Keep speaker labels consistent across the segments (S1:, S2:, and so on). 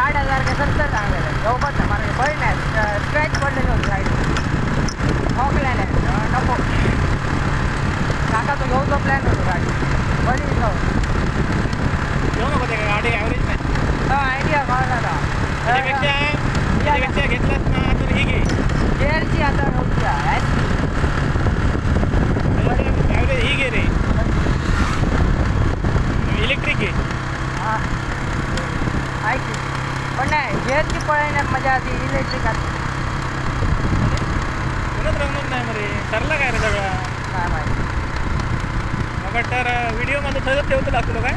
S1: 60,000 का 70 सांगलेलं आहे जवळपास मला बरी नाही स्क्रॅच पडलेली होती गाडी ठोकल्या नाही नको काका तो घेऊचा प्लॅन होतो गाडी बरी
S2: घेऊ नको ते गाडी ॲव्हरेज नाही
S1: आयडिया कळला का
S2: त्यापेक्षा घेतलंच ना तर ही घे
S1: गेअरची आता नव्हती
S2: ॲव्हरेज ही घे रे इलेक्ट्रिक घे
S1: हां ऐक पण नाही गेअरची पळण्यात मजा आधी इलेक्ट्रिक असते
S2: तुलाच रंगत नाही मरे ठरलं काय रे सगळं
S1: काय माहिती
S2: मग तर व्हिडिओमध्ये ठरत ठेवतो लागतो काय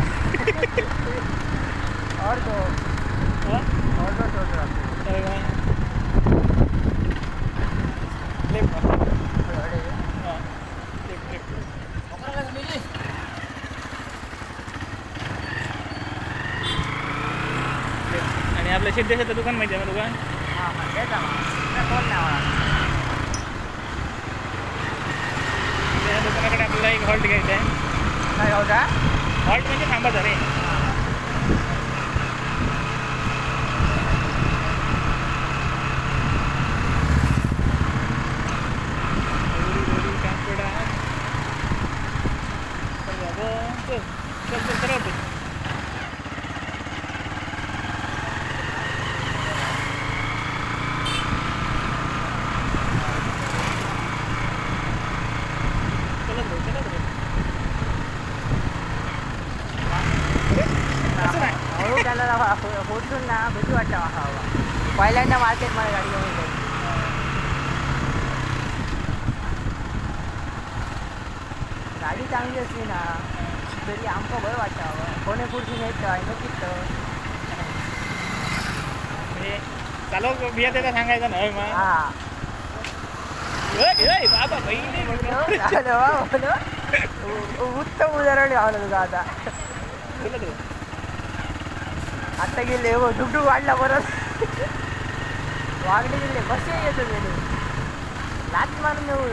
S1: और दो छोड़ रहा
S2: आणि आपल्या सिद्धेशाचं दुकान माहिती आहे ना दुकान
S1: हां म्हणजे कोण नाही मला
S2: त्या दुकानाकडे आपल्याला एक हॉल्ट घ्यायचा आहे
S1: काय होता
S2: हॉल्ट म्हणजे थांबायचा रे
S1: हळू त्याला पोचून ना भीती वाटतं हवा पहिल्यांदा मार्केटमध्ये गाडी घेऊन जाईल गाडी चांगली असली ना तरी आमचं बरं वाटतं हवं कोणी पुढची नेत नक्कीच
S2: म्हणजे चालव बिया त्याचा सांगायचं ना मग
S1: हां
S2: बाबा बहिणी
S1: उत्तम उदाहरण लावलं तुझं आता आता गेले हो डुकडू वाढला परत वागले गेले कसे येतो गेले लाच मारून येऊ